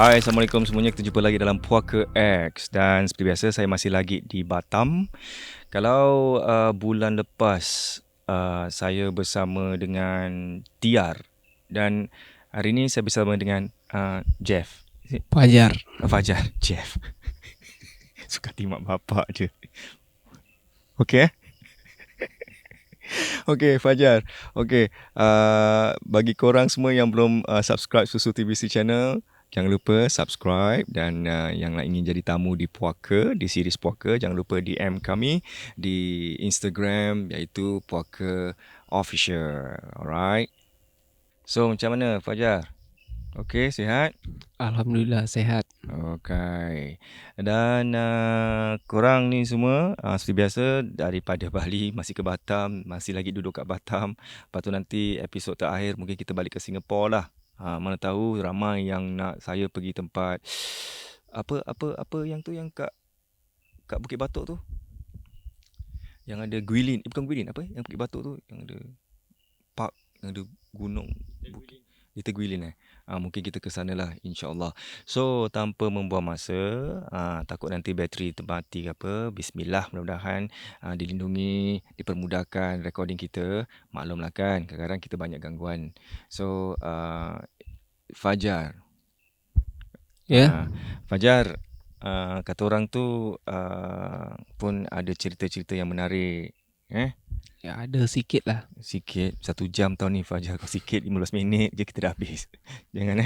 Hai, Assalamualaikum semuanya. Kita jumpa lagi dalam Puaka X. Dan seperti biasa, saya masih lagi di Batam. Kalau bulan lepas, saya bersama dengan Tiar. Dan hari ini saya bersama dengan Jeff. Fajar. Fajar, Jeff. Suka timak bapak je. Okay? Okay, Fajar. Okay, bagi korang semua yang belum subscribe Susu TVC channel, jangan lupa subscribe. Dan yang nak ingin jadi tamu di Puaka, di series Puaka, jangan lupa DM kami di Instagram, iaitu Puaka Official. Alright. So, macam mana Fajar? Okay, sihat? Alhamdulillah sehat. Okay. Dan korang ni semua seperti biasa daripada Bali masih ke Batam, masih lagi duduk kat Batam. Lepas tu nanti episod terakhir mungkin kita balik ke Singapura lah. Mana tahu ramai yang nak saya pergi tempat apa yang tu yang kat Bukit Batok tu. Yang ada Guilin, bukan Guilin, apa yang Bukit Batok tu yang ada park, yang ada gunung. Little Guilin mungkin kita ke sana lah, insyaAllah. So, tanpa membuang masa, takut nanti bateri termati ke apa, bismillah, mudah-mudahan dilindungi, dipermudahkan recording kita. Maklumlah kan, kadang-kadang kita banyak gangguan. So, Fajar. Ya. Fajar, kata orang tu pun ada cerita-cerita yang menarik. Ya ada sikit lah. Sikit, 1 jam tau ni Fajar. Kau sikit 15 minit je kita dah habis. Jangan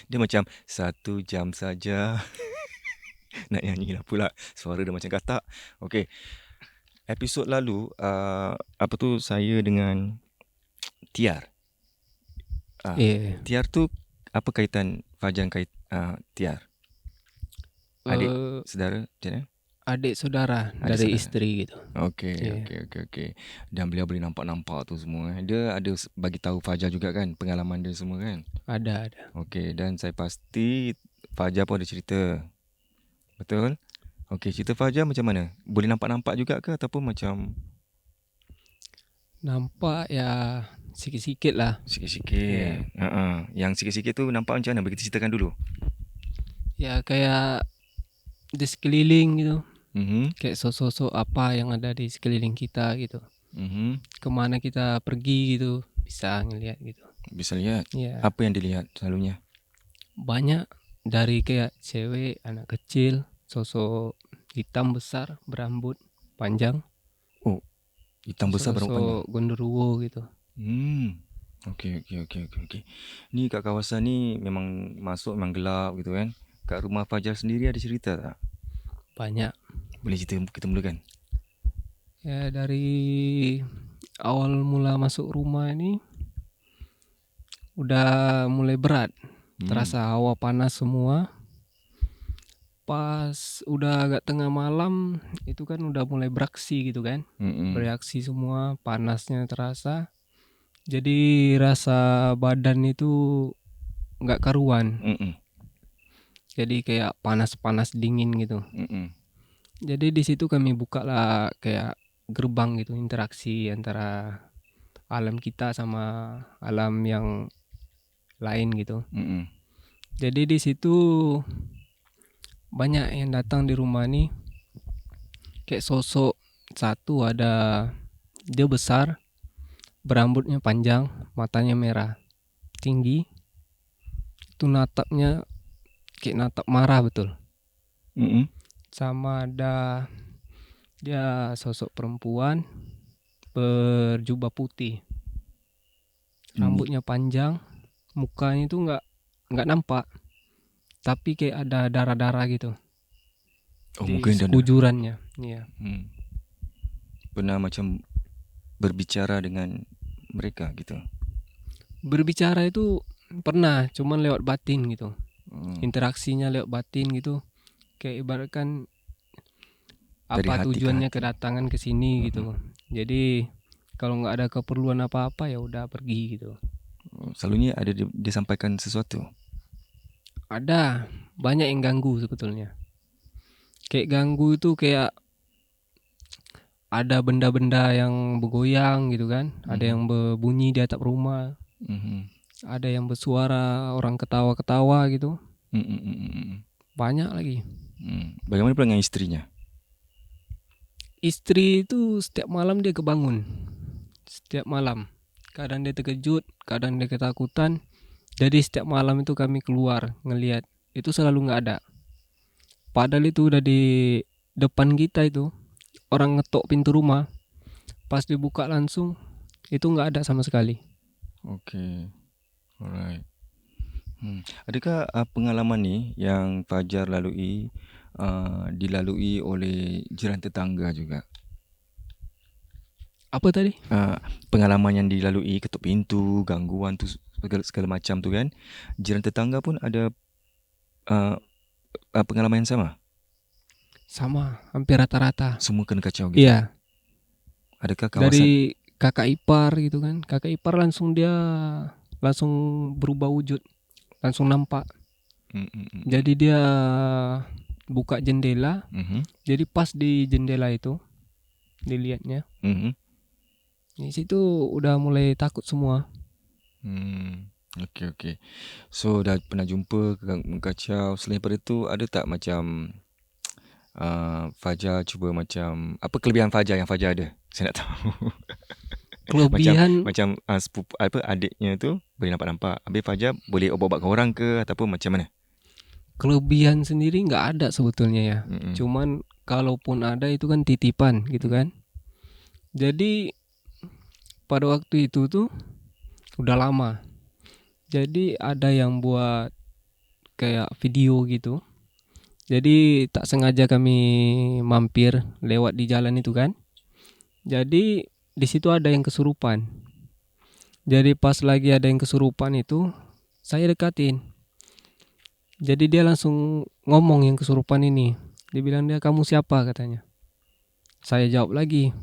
dia macam 1 jam saja. Nak nyanyi lah pula. Suara dia macam katak. Okay. Episod lalu, saya dengan Tiar. Tiar tu, apa kaitan Fajar kait Tiar? Adik, saudara, macam mana? Adik saudara Adik dari saudara. isteri gitu. Okay. Dan beliau boleh nampak tu semua. Dia ada bagi tahu Fajar juga kan, pengalaman dia semua kan? Ada. Okay, dan saya pasti Fajar pun ada cerita. Betul? Okay, cerita Fajar macam mana? Boleh nampak-nampak juga ke ataupun macam nampak ya sikit-sikit lah. Sikit-sikit. Yang sikit-sikit tu nampak macam mana? Bagi kita ceritakan dulu. Ya kayak di sekeliling gitu. Mhm. Kayak sosok-sosok apa yang ada di sekeliling kita gitu. Mhm. Kemana kita pergi gitu bisa ngelihat gitu. Bisa lihat. Ya. Apa yang dilihat selalunya? Banyak dari kayak cewek, anak kecil, sosok hitam besar, berambut panjang. Oh, hitam besar berambut panjang. Sosok gondoruo gitu. Okay. Ni kat kawasan ni memang masuk memang gelap gitu kan. Kat rumah Fajar sendiri ada cerita tak? Banyak. Boleh cerita kita mulakan? Ya dari awal mula masuk rumah ini udah mulai berat. Terasa hawa panas semua. Pas udah agak tengah malam itu kan udah mulai beraksi gitu kan. Bereaksi semua, panasnya terasa. Jadi rasa badan itu gak karuan. Jadi kayak panas-panas dingin gitu. Jadi di situ kami buka lah kayak gerbang gitu, interaksi antara alam kita sama alam yang lain gitu. Jadi di situ banyak yang datang di rumah nih. Kayak sosok satu ada, dia besar, berambutnya panjang, matanya merah, tinggi. Itu natapnya kayak natap marah betul. Sama ada dia sosok perempuan berjubah putih, rambutnya panjang, mukanya itu nggak nampak, tapi kayak ada darah-darah gitu. Di sekujurannya. Iya. Pernah macam berbicara dengan mereka gitu? Berbicara itu pernah, cuman lewat batin gitu. Interaksinya lewat batin gitu. Kayak ibaratkan apa tujuannya kedatangan ke sini gitu. Jadi kalau nggak ada keperluan apa-apa ya udah pergi gitu. Selalunya ada dia sampaikan sesuatu? Ada, banyak yang ganggu sebetulnya. Kayak ganggu itu kayak ada benda-benda yang bergoyang gitu kan. Ada yang berbunyi di atap rumah. ada yang bersuara, orang ketawa-ketawa gitu. Banyak lagi. Bagaimana pula dengan istrinya? Istri itu setiap malam dia kebangun. Setiap malam. Kadang dia terkejut, kadang dia ketakutan. Jadi setiap malam itu kami keluar ngelihat. Itu selalu nggak ada. Padahal itu udah di depan kita itu. Orang ngetok pintu rumah. Pas dibuka langsung, itu nggak ada sama sekali. Oke, alright. Adakah pengalaman ni yang Fajar lalui dilalui oleh jiran tetangga juga? Apa tadi? Pengalaman yang dilalui, ketuk pintu, gangguan tu segala macam tu kan, jiran tetangga pun ada pengalaman yang sama? Sama, hampir rata-rata. Semua kena kacau gitu? Iya, Adakah kawasan dari kakak ipar gitu kan. Kakak ipar langsung berubah wujud, langsung nampak. Jadi dia buka jendela. Jadi pas di jendela itu dilihatnya. Di situ udah mulai takut semua. Okey. So dah pernah jumpa kacau. Selain daripada itu, ada tak macam Fajar cuba macam apa kelebihan Fajar yang Fajar ada? Saya nak tahu. Kelebihan macam sepupu adiknya tu boleh nampak-nampak. Habis Fajar boleh obat-obatkan orang ke ataupun macam mana? kelebihan sendiri nggak ada sebetulnya ya. Cuman kalaupun ada itu kan titipan gitu kan. Jadi pada waktu itu tuh udah lama. Jadi ada yang buat kayak video gitu. Jadi tak sengaja kami mampir lewat di jalan itu kan. Jadi di situ ada yang kesurupan. Jadi pas lagi ada yang kesurupan itu, saya dekatin. Jadi dia langsung ngomong yang kesurupan ini. Dia bilang, dia kamu siapa katanya. Saya jawab lagi,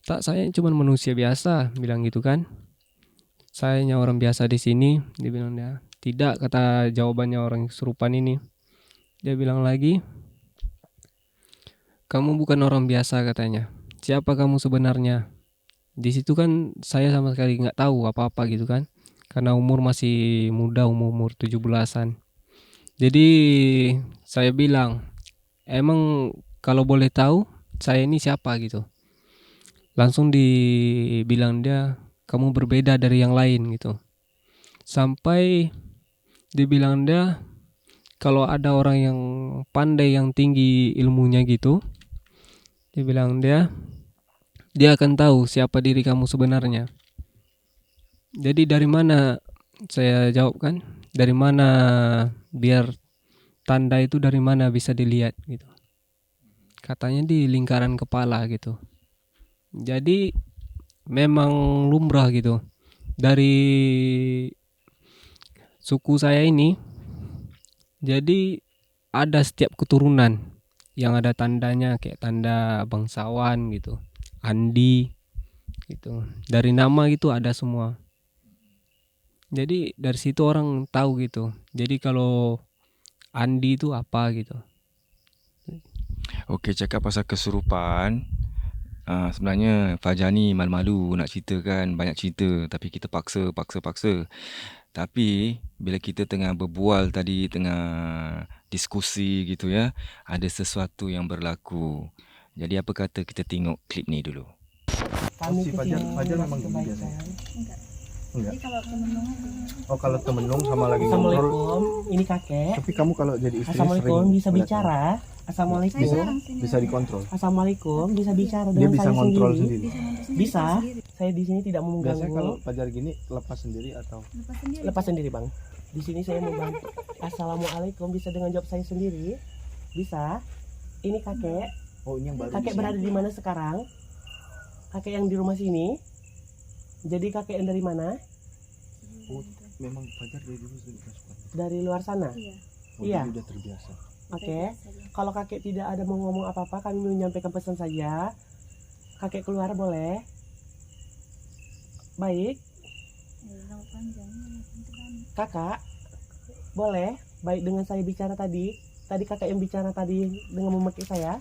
tak, saya cuma manusia biasa, bilang gitu kan. Saya hanya orang biasa di sini. Dia bilang, dia tidak, kata jawabannya orang kesurupan ini. Dia bilang lagi, kamu bukan orang biasa katanya. Siapa kamu sebenarnya? Di situ kan saya sama sekali nggak tahu apa-apa gitu kan. Karena umur masih muda, umur 17-an. Jadi saya bilang, emang kalau boleh tahu saya ini siapa gitu. Langsung dibilang dia, kamu berbeda dari yang lain gitu. Sampai dibilang dia, kalau ada orang yang pandai, yang tinggi ilmunya gitu, dibilang dia akan tahu siapa diri kamu sebenarnya. Jadi dari mana, saya jawab kan, dari mana biar tanda itu dari mana bisa dilihat gitu. Katanya di lingkaran kepala gitu. Jadi memang lumrah gitu. Dari suku saya ini, jadi ada setiap keturunan yang ada tandanya, kayak tanda bangsawan gitu, Andi gitu. Dari nama gitu ada semua. Jadi dari situ orang tahu gitu. Jadi kalau Andi itu apa gitu. Okey, cakap pasal kesurupan. Sebenarnya Fajar ni malu-malu nak ceritakan banyak cerita, tapi kita paksa. Tapi bila kita tengah berbual tadi, tengah diskusi gitu ya, ada sesuatu yang berlaku. Jadi apa kata kita tengok klip ni dulu. Si Fajar memang gini biasanya. Enggak. Jadi kalau temenung Oh, kalau temenung sama lagi ngobrol. Assalamualaikum, ini kakek. Tapi kamu kalau jadi istri Assalamualaikum, sering bisa lihat bicara. Assalamualaikum. bisa dikontrol. Assalamualaikum, bisa bicara Dia dengan bisa saya ngontrol sendiri. sendiri. Bisa. Saya di sini tidak mau Biasanya kalau mengganggu. Fajar gini lepas sendiri atau Lepas sendiri, Bang. Di sini saya mau bantu. Assalamualaikum, bisa dengan jawab saya sendiri. Bisa. Ini kakek. oh ini yang baru. Kakek di sini. berada di mana sekarang? Kakek yang di rumah sini. Jadi kakek yang dari mana? Oh, memang Fajar dari dulu sudah suka. Dari luar sana. Oh, Iya. jadi udah terbiasa. Oke. Kalau kakek tidak ada mau ngomong apa-apa, kami menyampaikan pesan saja. Kakek keluar boleh. Baik. Kakak, boleh. Baik dengan saya bicara tadi. Tadi kakak yang bicara tadi dengan memakai saya.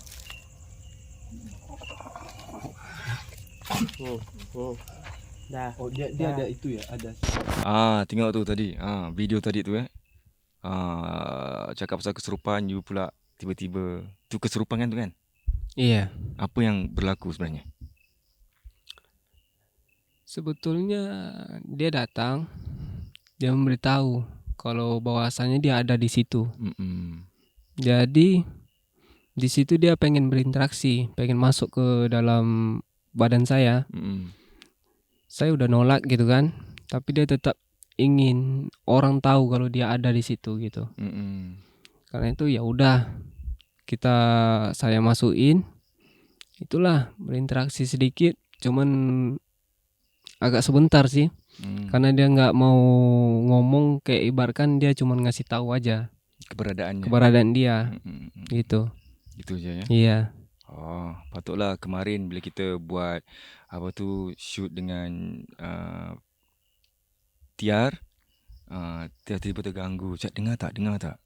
Dah. Oh dia Dah. ada itu ya, ada. Tengok tu tadi. Video tadi tu cakap pasal kesurupan, you pula tiba-tiba. Tu kesurupan kan tu kan? Iya. Apa yang berlaku sebenarnya? Sebetulnya dia datang, dia memberitahu kalau bahwasanya dia ada di situ. Jadi di situ dia pengen berinteraksi, pengen masuk ke dalam badan saya. Saya udah nolak gitu kan, tapi dia tetap ingin orang tahu kalau dia ada di situ gitu. Karena itu ya udah saya masukin, itulah berinteraksi sedikit, cuman agak sebentar sih, karena dia nggak mau ngomong, kayak ibaratkan dia cuman ngasih tahu aja keberadaan dia, gitu. Gitu aja ya. Iya. Patutlah kemarin bila kita buat shoot dengan Tiar, tiba-tiba terganggu. Cak, dengar tak?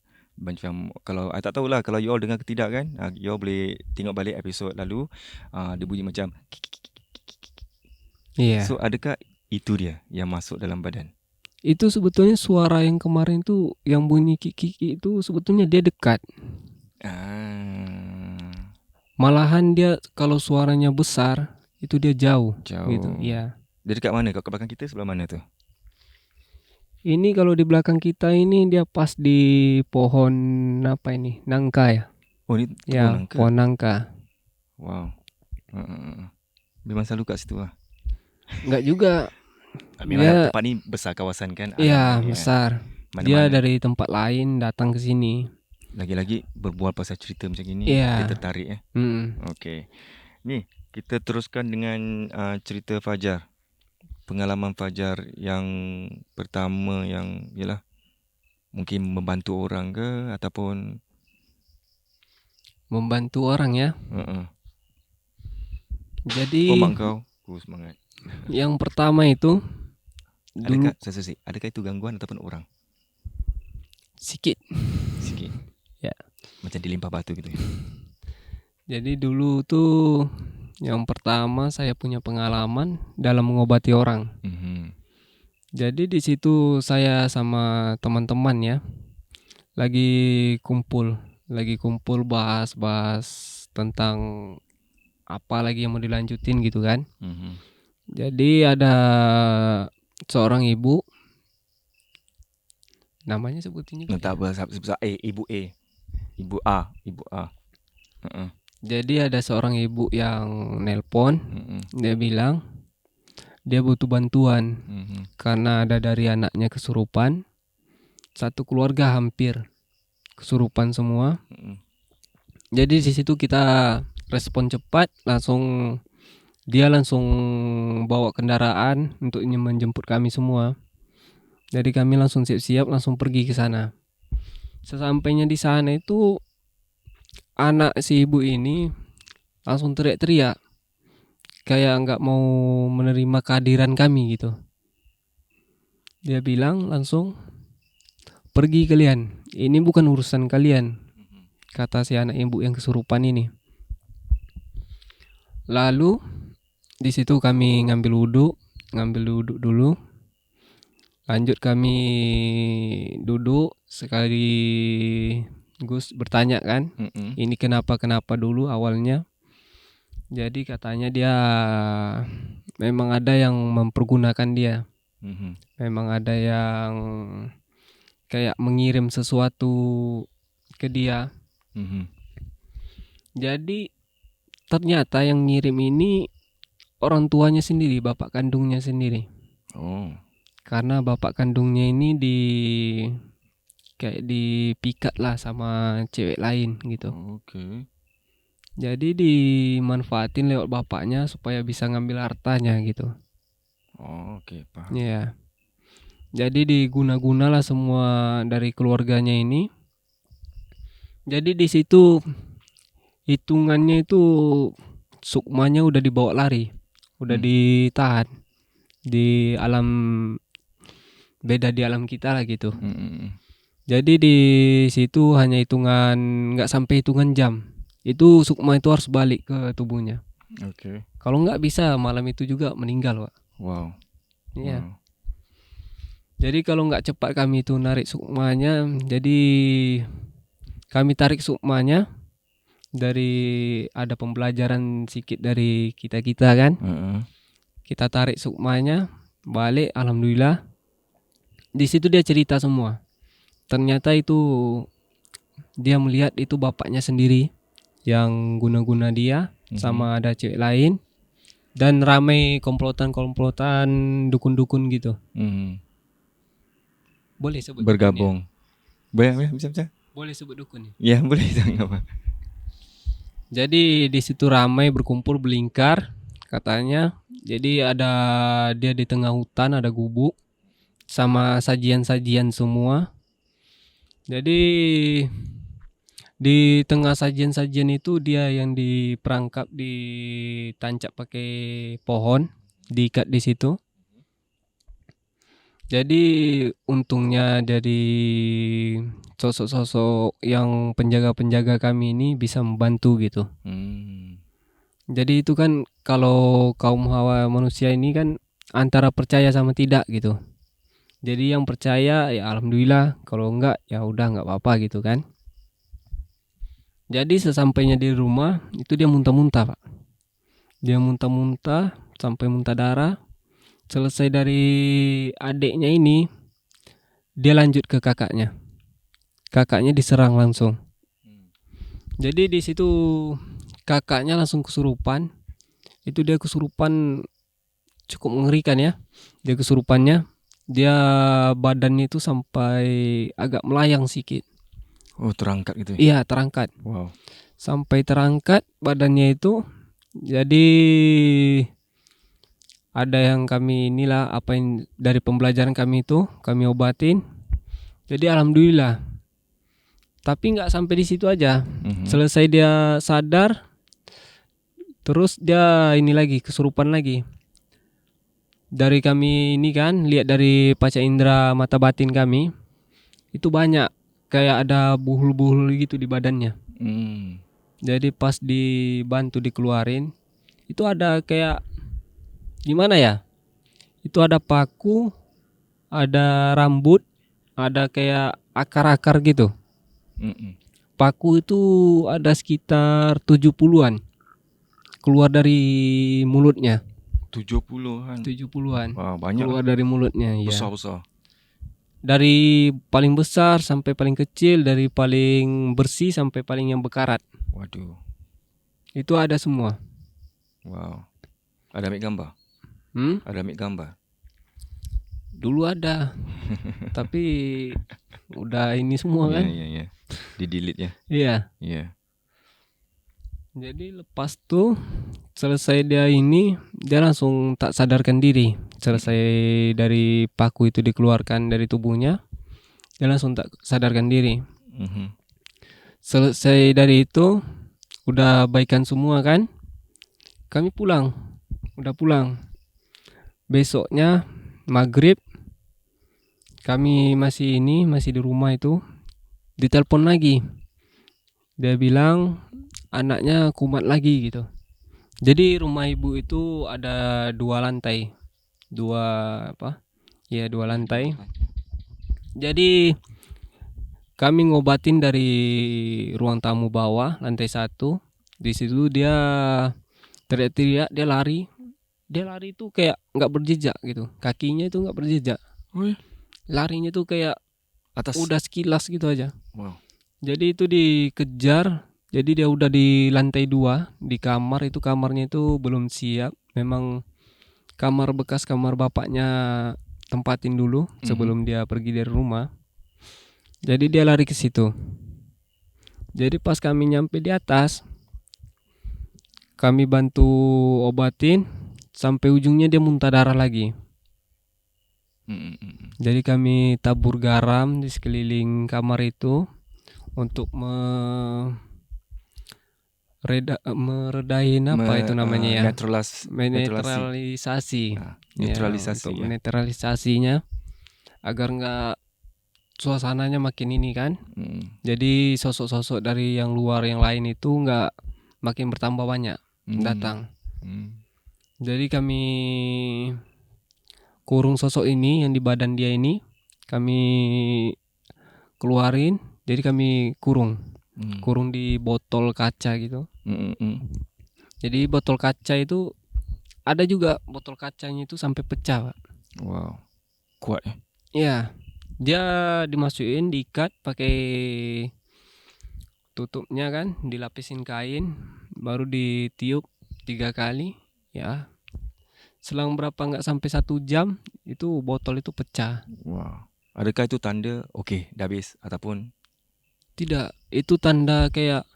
Macam kalau I tak tahulah kalau you all dengar ke tidak kan. You all boleh tengok balik episod lalu. Dia bunyi macam Iya. So adakah itu dia yang masuk dalam badan? Itu sebetulnya suara yang kemarin tuh yang bunyi kiki itu sebetulnya dia dekat. Malahan dia kalau suaranya besar itu dia jauh. Gitu. Iya. Dia dekat mana? Kat belakang kita sebelah mana tu? Ini kalau di belakang kita ini dia pas di pohon apa ini? Nangka ya? Oh, ini ya, pohon nangka. Pohon nangka. Wow. Memang selalu kat situ lah. Enggak juga. Memang tempat ni besar kawasan kan? Iya, besar. Mana-mana. Dia dari tempat lain datang ke sini. Lagi-lagi berbual pasal cerita macam gini, dia tertarik ya. Okey. Ni, kita teruskan dengan cerita Fajar. Pengalaman Fajar yang pertama yang yalah mungkin membantu orang ke ataupun membantu orang ya. Jadi mak kau semangat. Yang pertama itu dulu adakah itu gangguan ataupun orang? Sikit. Ya. Macam dilimpah batu gitu ya. Jadi dulu tuh yang pertama saya punya pengalaman dalam mengobati orang. Jadi di situ saya sama teman-teman ya lagi kumpul bahas tentang apa lagi yang mau dilanjutin gitu kan. Jadi ada seorang ibu, namanya sebutin juga. Tak apa, Ibu A. Jadi ada seorang ibu yang nelpon, dia bilang dia butuh bantuan karena ada dari anaknya kesurupan. Satu keluarga hampir kesurupan semua. Jadi di situ kita respon cepat, dia langsung bawa kendaraan untuk menjemput kami semua. Jadi kami langsung siap-siap langsung pergi ke sana. Sesampainya di sana itu anak si ibu ini langsung teriak-teriak kayak nggak mau menerima kehadiran kami gitu. Dia bilang langsung, pergi kalian, ini bukan urusan kalian, kata si anak ibu yang kesurupan ini. Lalu di situ kami ngambil wudhu dulu. Lanjut kami duduk sekali Gus bertanya kan, ini kenapa dulu awalnya. Jadi katanya dia memang ada yang mempergunakan dia. Memang ada yang kayak mengirim sesuatu ke dia. Jadi ternyata yang ngirim ini orang tuanya sendiri, bapak kandungnya sendiri. Karena bapak kandungnya ini kayak dipikat lah sama cewek lain gitu. Jadi dimanfaatin lewat bapaknya supaya bisa ngambil hartanya gitu. Paham. Iya. Jadi diguna-guna lah semua dari keluarganya ini. Jadi di situ hitungannya itu sukmanya udah dibawa lari, udah ditahan di alam beda, di alam kita lah gitu. Jadi di situ hanya hitungan, nggak sampai hitungan jam, itu sukma itu harus balik ke tubuhnya. Kalau nggak bisa malam itu juga meninggal, Pak. Wow. Iya. Jadi kalau nggak cepat kami itu narik sukmanya, jadi kami tarik sukmanya dari ada pembelajaran sedikit dari kita kan. Kita tarik sukmanya, balik, alhamdulillah. Di situ dia cerita semua. Ternyata itu dia melihat itu bapaknya sendiri yang guna-guna dia, sama ada cewek lain, dan ramai komplotan-komplotan dukun-dukun gitu. Boleh sebut Bergabung. Boleh, bisa. Boleh sebut dukun. Ya, boleh, jangan apa. Jadi di situ ramai berkumpul belingkar katanya. Jadi ada dia di tengah hutan, ada gubuk sama sajian-sajian semua. Jadi di tengah sajian-sajian itu dia yang diperangkap, ditancap pakai pohon, diikat di situ. Jadi untungnya dari sosok-sosok yang penjaga-penjaga kami ini bisa membantu gitu. Jadi itu kan kalau kaum hawa manusia ini kan antara percaya sama tidak gitu. Jadi yang percaya ya alhamdulillah, kalau enggak ya udah enggak apa-apa gitu kan. Jadi sesampainya di rumah itu dia muntah-muntah, Pak. Dia muntah-muntah sampai muntah darah. Selesai dari adiknya ini, dia lanjut ke kakaknya. Kakaknya diserang langsung. Jadi di situ kakaknya langsung kesurupan. Itu dia kesurupan cukup mengerikan ya. Dia kesurupannya, dia badannya itu sampai agak melayang sedikit. Oh, terangkat gitu. Iya, terangkat. Wow. Sampai terangkat badannya itu. Jadi ada yang kami inilah apa yang dari pembelajaran kami itu kami obatin. Jadi alhamdulillah. Tapi nggak sampai di situ aja. Selesai dia sadar, terus dia ini lagi kesurupan lagi. Dari kami ini kan lihat dari panca indera mata batin kami itu banyak kayak ada buhul-buhul gitu di badannya. Jadi pas dibantu dikeluarin itu ada kayak gimana ya? Itu ada paku, ada rambut, ada kayak akar-akar gitu. Paku itu ada sekitar 70-an keluar dari mulutnya. 70-an. 70-an. Wah, banyak. Keluar dari mulutnya, ya. Besar-besar. Dari paling besar sampai paling kecil, dari paling bersih sampai paling yang bekarat. Waduh. Itu ada semua. Wow. Ada ambil gambar? Ada ambil gambar? Dulu ada. Tapi udah ini semua kan? Iya. Di-delete ya? Iya. Iya. Jadi lepas tuh selesai dia ini, dia langsung tak sadarkan diri. Selesai dari paku itu dikeluarkan dari tubuhnya, dia langsung tak sadarkan diri. Selesai dari itu udah baikan semua kan, kami pulang. Udah pulang. Besoknya maghrib kami masih di rumah itu, ditelepon lagi. Dia bilang anaknya kumat lagi gitu. Jadi rumah ibu itu ada 2 lantai. 2 lantai. Jadi kami ngobatin dari ruang tamu bawah lantai 1. Di situ dia teriak-teriak, dia lari. Dia lari itu kayak nggak berjejak gitu. Kakinya itu nggak berjejak. Larinya tuh kayak atas, udah sekilas gitu aja. Wow. Jadi itu dikejar. Jadi dia udah di lantai 2 di kamar itu, kamarnya itu belum siap. Memang kamar bekas kamar bapaknya tempatin dulu sebelum dia pergi dari rumah. Jadi dia lari ke situ. Jadi pas kami nyampe di atas, kami bantu obatin sampai ujungnya dia muntah darah lagi. Jadi kami tabur garam di sekeliling kamar itu untuk meredain itu namanya ya, netralisasi. Netralisasi untuk menetralisasinya agar nggak suasananya makin ini kan. Jadi sosok-sosok dari yang luar yang lain itu nggak makin bertambah banyak datang. Jadi kami kurung sosok ini yang di badan dia ini, kami keluarin, jadi kami kurung di botol kaca gitu. Jadi botol kaca itu ada juga botol kacanya itu sampai pecah, Pak. Wow, kuat ya. Iya, dia dimasukin, diikat pakai tutupnya kan, dilapisin kain, baru ditiup 3 kali, ya. Selang berapa nggak sampai 1 jam itu botol itu pecah. Wow. Adakah itu tanda okey dah habis ataupun Tidak, itu tanda kayak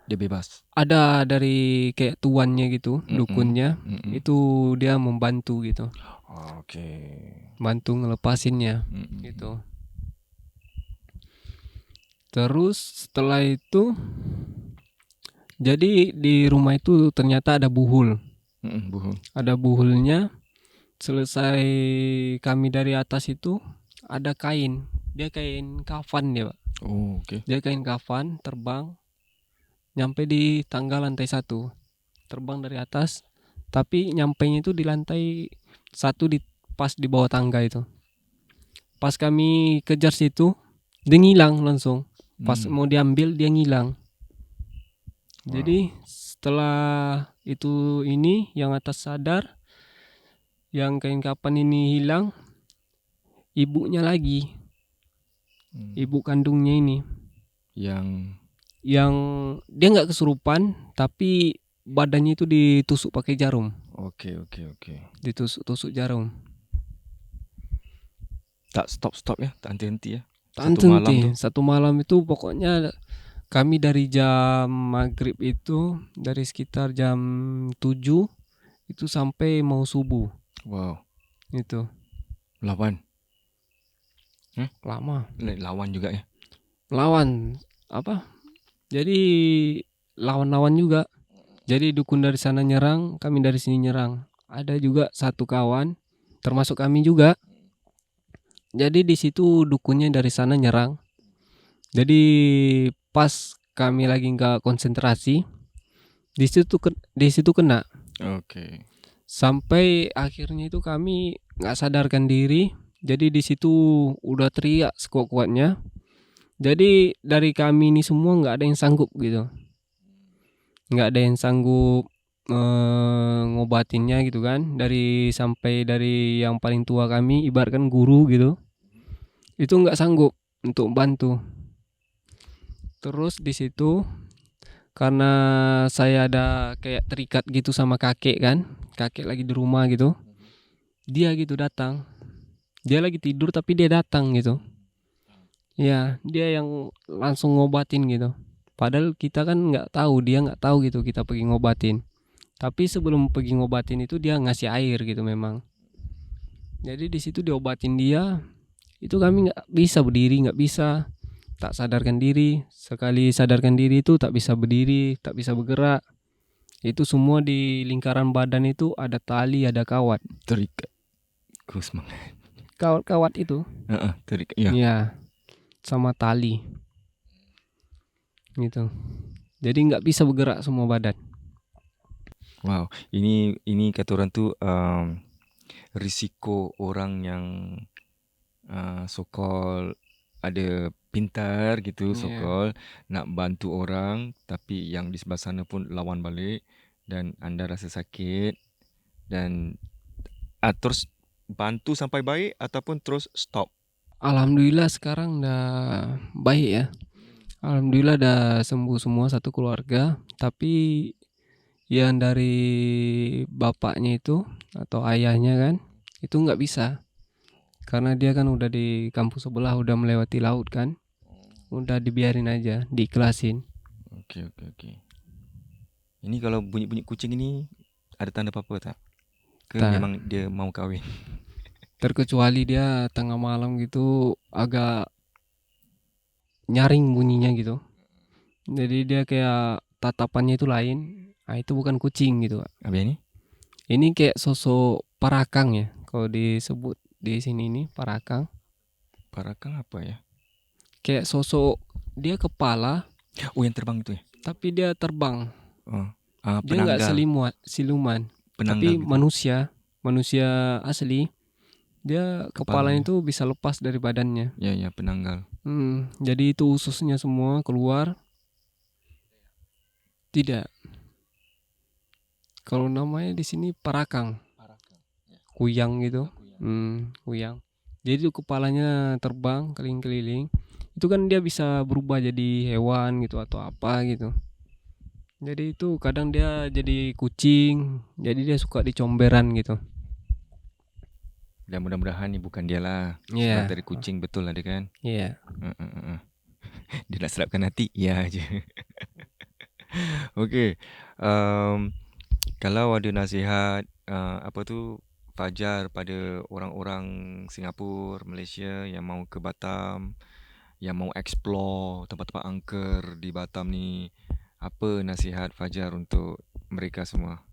dia bebas? ada dari kayak tuannya gitu, dukunnya, itu dia membantu gitu, Okey. bantu ngelepasinnya gitu. Terus setelah itu, jadi di rumah itu ternyata ada buhul. Buhul. Ada buhulnya. Selesai kami dari atas itu ada kain. Dia kain kafan dia, Pak. Oh, okey. Dia kain kafan terbang nyampe di tangga lantai 1. Terbang dari atas, tapi nyampenya itu di lantai 1 pas di bawah tangga itu. Pas kami kejar situ, dia ngilang langsung. Pas mau diambil dia ngilang. Jadi setelah itu ini yang atas sadar, yang kain kapan ini hilang, ibunya lagi. Ibu kandungnya ini. Yang dia nggak kesurupan, tapi badannya itu ditusuk pakai jarum. Okey. Ditusuk jarum. Tak stop ya, tak henti-henti ya. Satu malam itu pokoknya kami dari jam maghrib itu, dari sekitar jam 7 itu sampai mau subuh. Wow. Itu Lawan. lama. Lawan juga ya. Lawan apa? Jadi lawan-lawan juga. Jadi dukun dari sana nyerang, kami dari sini nyerang. Ada juga satu kawan, termasuk kami juga. Jadi di situ dukunnya dari sana nyerang. Jadi pas kami lagi nggak konsentrasi, di situ kena. Okey. Sampai akhirnya itu kami nggak sadarkan diri. Jadi di situ udah teriak sekuat-kuatnya. Jadi dari kami ini semua nggak ada yang sanggup gitu. Nggak ada yang sanggup ngobatinnya gitu kan. Dari yang paling tua kami, ibaratkan guru gitu, itu nggak sanggup untuk bantu. Terus di situ karena saya ada kayak terikat gitu sama kakek kan, kakek lagi di rumah gitu, dia gitu datang. Dia lagi tidur tapi dia datang gitu. Ya, dia yang langsung ngobatin gitu. Padahal kita kan nggak tahu, dia nggak tahu gitu kita pergi ngobatin. Tapi sebelum pergi ngobatin itu dia ngasih air gitu memang. Jadi di situ diobatin dia, itu kami nggak bisa berdiri, nggak bisa, tak sadarkan diri. Sekali sadarkan diri itu tak bisa berdiri, tak bisa bergerak. Itu semua di lingkaran badan itu ada tali, ada kawat. Terikat. Ku semangat. Kawat itu. Terikat. Ya. Iya. Sama tali. Gitu. Jadi nggak bisa bergerak semua badan. Wow, ini kata orang tu risiko orang yang so-called ada pintar gitu, so-called nak bantu orang, tapi yang di sebelah sana pun lawan balik dan anda rasa sakit dan terus bantu sampai baik ataupun terus stop. Alhamdulillah sekarang dah baik ya. Alhamdulillah dah sembuh semua satu keluarga. Tapi yang dari bapaknya itu atau ayahnya kan, itu nggak bisa. Karena dia kan udah di kampung sebelah, udah melewati laut kan. Udah dibiarin aja, diikhlasin. Okey. Ini kalau bunyi-bunyi kucing ini ada tanda apa-apa tak? Ke Tak. memang dia mau kahwin? Terkecuali dia tengah malam gitu agak nyaring bunyinya gitu. Jadi dia kayak tatapannya itu lain. Nah, itu bukan kucing gitu. Apa ini? Ini kayak sosok parakang ya. Kalau disebut di sini ini parakang. Parakang apa ya? Kayak sosok dia kepala. Oh, yang terbang itu ya? Tapi dia terbang. Dia nggak Penanggal. siluman. Penanggal Tapi gitu. manusia asli. dia Kepalanya. kepalanya itu bisa lepas dari badannya. Ya, penanggal. Jadi itu ususnya semua keluar. Tidak. Kalau namanya di sini parakang, kuyang gitu. Kuyang. Jadi itu kepalanya terbang keliling-keliling. Itu kan dia bisa berubah jadi hewan gitu atau apa gitu. Jadi itu kadang dia jadi kucing. Jadi dia suka di comberan gitu. Dan mudah-mudahan ini bukan dia lah. Iya. Sebab dari kucing betul ada kan. Iya. Dia nak serapkan hati, ya aja. Okey. Kalau ada nasihat Fajar pada orang-orang Singapura, Malaysia yang mau ke Batam, yang mau explore tempat-tempat angker di Batam ni, apa nasihat Fajar untuk mereka semua?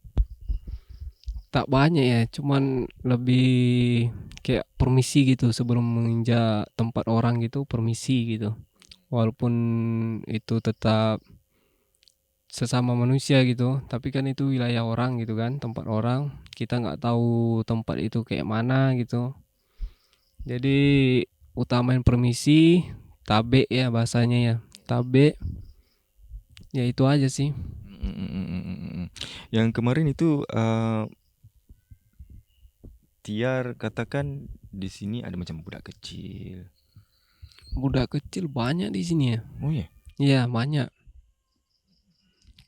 Tak banyak ya, cuman lebih kayak permisi gitu sebelum menginjak tempat orang gitu, permisi gitu. Walaupun itu tetap sesama manusia gitu, tapi kan itu wilayah orang gitu kan, tempat orang. Kita nggak tahu tempat itu kayak mana gitu. Jadi utamain permisi, tabe ya bahasanya ya, tabe. Ya itu aja sih. Yang kemarin itu Tiar katakan di sini ada macam budak kecil. Budak kecil banyak di sini ya. Oh ya? Iya banyak.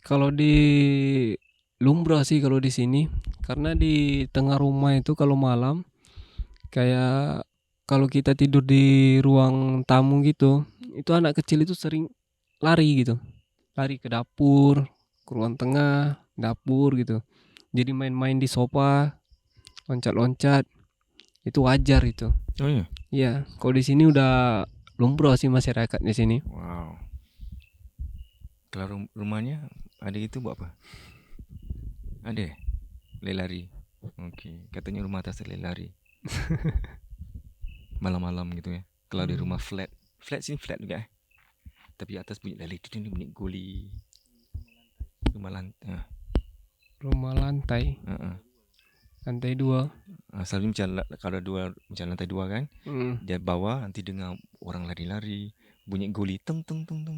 Kalau di lumrah sih kalau di sini, karena di tengah rumah itu kalau malam kayak kalau kita tidur di ruang tamu gitu, itu anak kecil itu sering lari gitu, lari ke dapur, ke ruang tengah, dapur gitu. Jadi main-main di sofa, loncat-loncat, itu wajar itu. Oh ya? Iya, kalau di sini udah lumrah sih masyarakat di sini. Wow. Kalau rumahnya ada itu buat apa? Ada? Lari. Okey, katanya rumah atas lari. Malam-malam gitu ya. Kalau di rumah flat. Flat sini flat juga. Tapi atas bunyi lari, itu bunyi guli. Rumah lantai. Rumah lantai. Lantai 2. Selalu macam kalau macam lantai 2 kan. Dia bawah nanti dengar orang lari-lari, bunyi guli teng teng teng teng.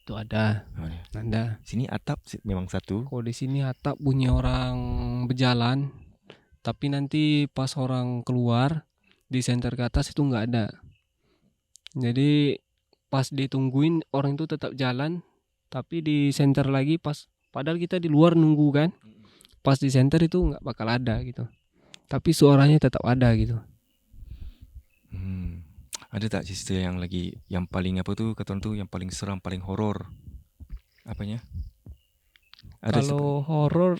Itu ada. Ada. Sini atap memang satu. Kalau di sini atap bunyi orang berjalan, tapi nanti pas orang keluar di senter ke atas itu nggak ada. Jadi pas ditungguin orang itu tetap jalan, tapi di senter lagi padahal kita di luar nunggu kan, pas di senter itu nggak bakal ada gitu. Tapi suaranya tetap ada gitu. Ada tak cerita yang paling apa tu kata orang tu yang paling seram, paling horor? Apanya? Kalau horor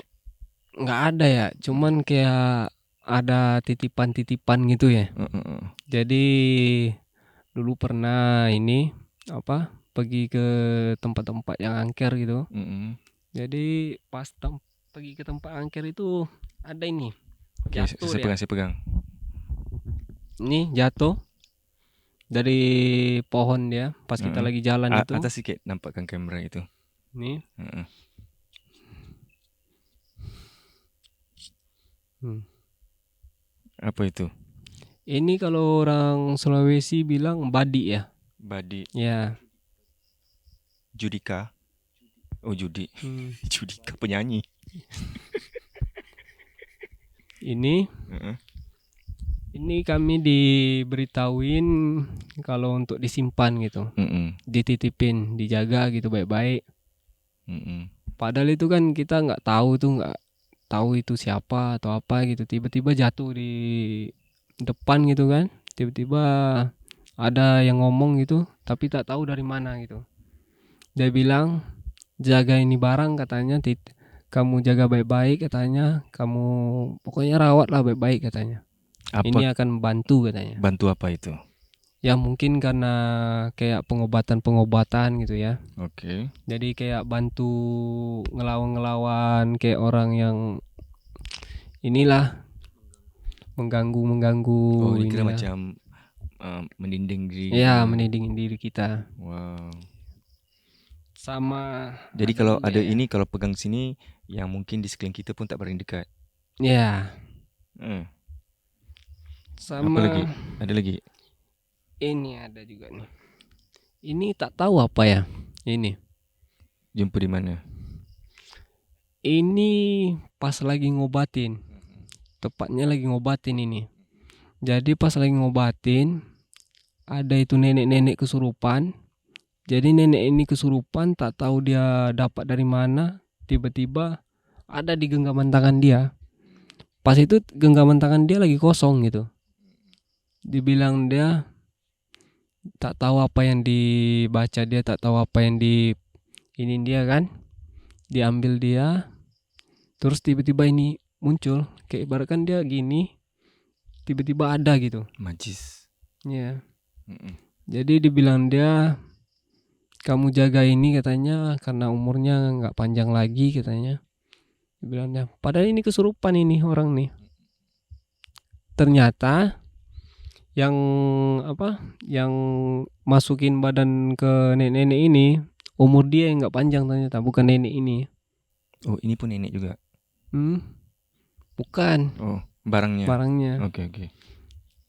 nggak ada ya, cuman kayak ada titipan-titipan gitu ya. Jadi dulu pernah pergi ke tempat-tempat yang angker gitu. Jadi pas pergi ke tempat angker itu ada ini. Jatuh saya pegang. Ini jatuh dari pohon dia pas kita lagi jalan itu. Atas sikit nampakkan kamera itu. Nih. Apa itu? Ini kalau orang Sulawesi bilang badi ya. Badi. Ya. Judika. Oh judi. Judika penyanyi. Ini kami diberitahuin kalau untuk disimpan gitu, dititipin, dijaga gitu baik-baik. Padahal itu kan kita nggak tahu itu siapa atau apa gitu. Tiba-tiba jatuh di depan gitu kan. Tiba-tiba ada yang ngomong gitu, tapi tak tahu dari mana gitu. Dia bilang jaga ini barang katanya, kamu jaga baik-baik katanya, kamu pokoknya rawatlah baik-baik katanya. Ini akan membantu katanya. Bantu apa itu? Ya mungkin karena kayak pengobatan gitu ya. Oke. Jadi kayak bantu ngelawan kayak orang yang inilah mengganggu. Oh, dikira macam meninding diri. Ya, meninding diri kita. Wow. Sama. Jadi kalau ada ini kalau pegang sini yang mungkin di sekeliling kita pun tak berani dekat. Ya. Sama Apa lagi? Ada lagi? ini ada juga nih. Ini tak tahu apa ya. Ini Jumpa di mana? Ini pas lagi ngobatin. Tepatnya lagi ngobatin ini. Jadi pas lagi ngobatin, ada itu nenek-nenek kesurupan. Jadi nenek ini kesurupan, tak tahu dia dapat dari mana. Tiba-tiba ada di genggaman tangan dia. Pas itu genggaman tangan dia lagi kosong gitu. Dibilang dia tak tahu apa yang dibaca dia, tak tahu apa yang ini dia kan. Diambil dia. Terus tiba-tiba ini muncul. Kayak ibaratkan dia gini, tiba-tiba ada gitu. Majis. Ya. Jadi dibilang dia, kamu jaga ini katanya karena umurnya nggak panjang lagi katanya. Dibilangnya, padahal ini kesurupan ini orang nih. Ternyata yang masukin badan ke nenek-nenek ini umur dia yang nggak panjang ternyata, bukan nenek ini. Oh, ini pun nenek juga. Bukan. Oh, barangnya. Oke.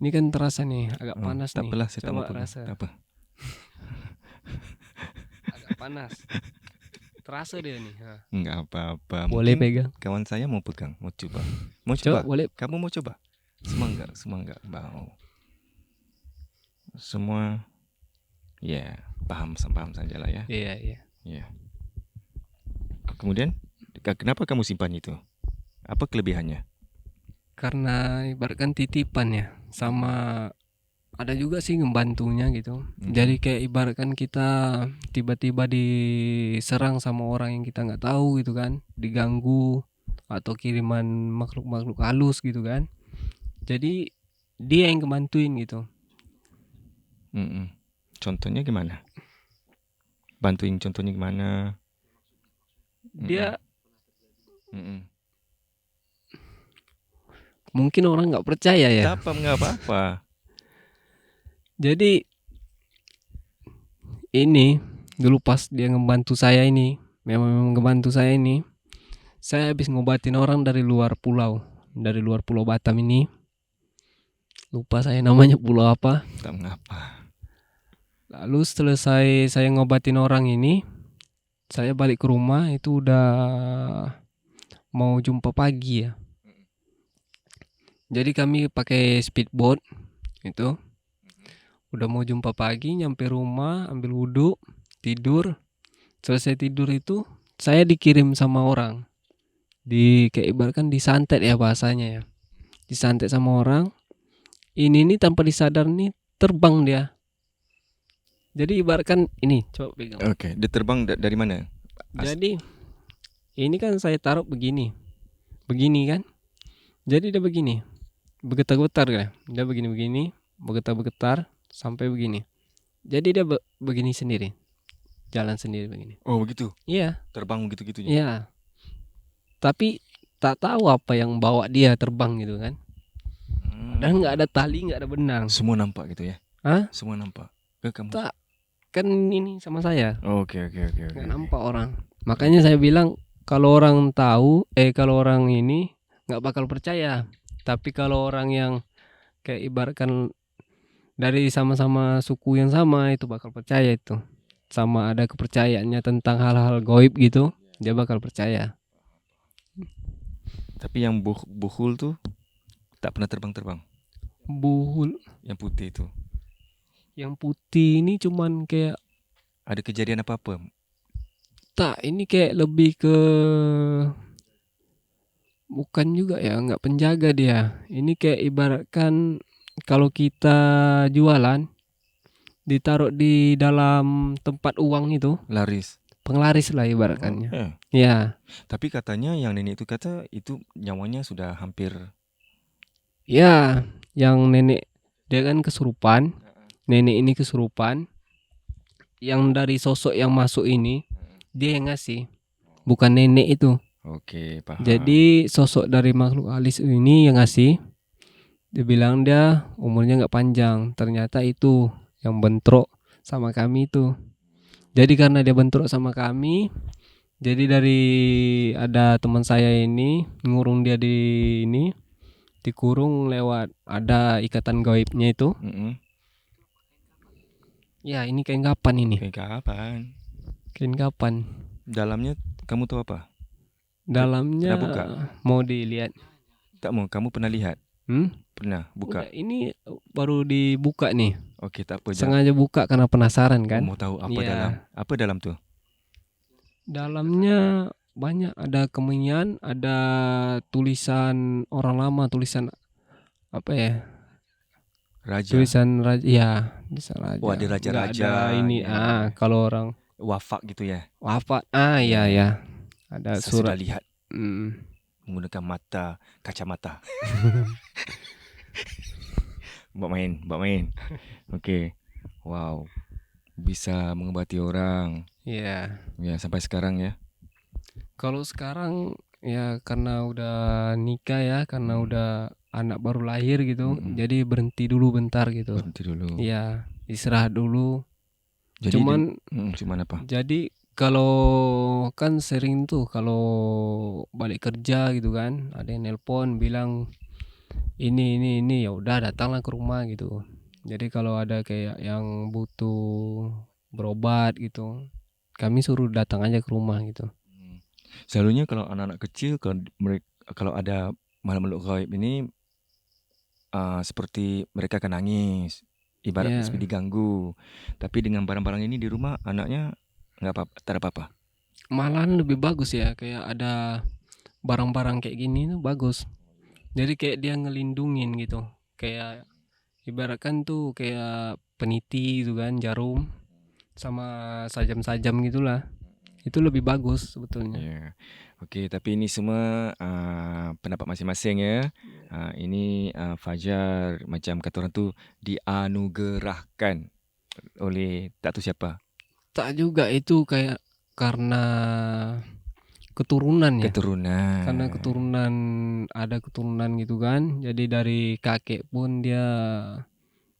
Ini kan terasa nih agak panas tak nih. apalah, saya tak mau Coba pegang. rasa. Tak apa. Agak panas. Terasa dia nih. Enggak apa-apa. Boleh Mungkin pegang. kawan saya mau pegang, mau coba. Coba boleh. Kamu mau coba? Semua enggak mau. Semua ya, paham saja lah ya. Iya. Ya. Kemudian kenapa kamu simpan itu? Apa kelebihannya? Karena ibaratkan titipan ya, sama ada juga sih ngebantunya gitu. Jadi kayak ibaratkan kita tiba-tiba diserang sama orang yang kita nggak tahu gitu kan, diganggu atau kiriman makhluk-makhluk halus gitu kan. Jadi dia yang ngebantuin gitu. Contohnya gimana? Bantuin contohnya gimana? Dia mungkin orang nggak percaya ya. Nggak apa-apa. Jadi ini dulu pas dia ngebantu saya ini, memang ngebantu saya ini, saya habis ngobatin orang dari luar pulau Batam ini. Lupa saya namanya pulau apa. Tak mengapa. Lalu selesai saya ngobatin orang ini, saya balik ke rumah itu udah mau jumpa pagi ya. Jadi kami pakai speedboat itu. Udah mau jumpa pagi, nyampe rumah, ambil wudhu, tidur. Selesai tidur itu saya dikirim sama orang. Kayak ibaratkan disantet ya bahasanya ya. Disantet sama orang. Ini nih tanpa disadar nih terbang dia. Jadi ibaratkan ini, coba pegang. Oke, dia terbang dari mana? Jadi ini kan saya taruh begini kan. Jadi dia begini, bergetar-getar kan. Dia begini, bergetar-getar sampai begini. Jadi dia begini sendiri, jalan sendiri begini. Oh begitu? Iya. Terbang gitu-gitunya? Iya. Tapi tak tahu apa yang bawa dia terbang gitu kan. Dan nggak ada tali, nggak ada benang. Semua nampak gitu ya? Hah? Semua nampak? Kamu? Tak. Kan ini sama saya. Oke. Nggak nampak orang. Makanya saya bilang kalau orang tahu, kalau orang ini nggak bakal percaya. Tapi kalau orang yang kayak ibaratkan dari sama-sama suku yang sama itu bakal percaya itu. Sama ada kepercayaannya tentang hal-hal gaib gitu, dia bakal percaya. Tapi yang buhul tuh tak pernah terbang. Buhul yang putih itu. Yang putih ini cuman kayak ada kejadian apa-apa? Tak, ini kayak lebih ke bukan juga ya, nggak penjaga dia. Ini kayak ibaratkan kalau kita jualan ditaruh di dalam tempat uang itu, laris, penglaris lah ibaratkannya. Ya. Tapi katanya yang nenek itu kata itu nyawanya sudah hampir. Ya, yang nenek dia kan kesurupan. Nenek ini kesurupan. Yang dari sosok yang masuk ini dia yang ngasih, bukan nenek itu. Oke, paham. Jadi sosok dari makhluk halus ini yang ngasih. Dia bilang dia umurnya nggak panjang. Ternyata itu yang bentrok sama kami itu. Jadi karena dia bentrok sama kami, jadi dari ada teman saya ini ngurung dia di ini. dikurung lewat ada ikatan gaibnya itu. Ya, ini kain kapan ini? Kain kapan? Dalamnya kamu tahu apa? Dalamnya Pernah buka? mau dilihat. Tak mau, kamu pernah lihat? Pernah buka? Enggak, ini baru dibuka nih. Oke, tak apa. Sengaja buka karena penasaran kan. Mau tahu apa Iya. dalam? Apa dalam tuh? Dalamnya banyak, ada kemenyan, ada tulisan orang lama, tulisan apa ya? Raja. Tulisan raja, ya, tulisan raja. Oh, ada raja-raja. Nggak ada ini, Ya. kalau orang Wafat gitu ya? wafat, ya. Ada Saya surat. sudah lihat menggunakan kacamata. Buat main. Oke. Wow. Bisa mengobati orang. Iya. Ya, sampai sekarang ya. Kalau sekarang ya karena udah nikah ya, karena udah anak baru lahir gitu, jadi berhenti dulu bentar gitu. Berhenti dulu. Iya, istirahat dulu. Jadi cuman apa? Jadi kalau kan sering tuh kalau balik kerja gitu kan, ada yang nelpon bilang ini ya udah datanglah ke rumah gitu. Jadi kalau ada kayak yang butuh berobat gitu, kami suruh datang aja ke rumah gitu. Selalunya kalau anak-anak kecil kalau ada makhluk gaib ini seperti mereka akan nangis, ibarat seperti diganggu. Tapi dengan barang-barang ini di rumah anaknya nggak apa-apa, tak ada apa-apa. Malahan lebih bagus ya, kayak ada barang-barang kayak gini tuh bagus. Jadi kayak dia ngelindungin gitu, kayak ibaratkan tuh kayak peniti gitu kan, jarum sama sajam-sajam gitulah. Itu lebih bagus sebetulnya. Yeah. Oke, tapi ini semua pendapat masing-masing ya. Ini Fajar macam kata orang tu dianugerahkan oleh tak tahu siapa. Tak juga, itu kayak karena keturunan ya. Karena ada keturunan gitu kan. Jadi dari kakek pun dia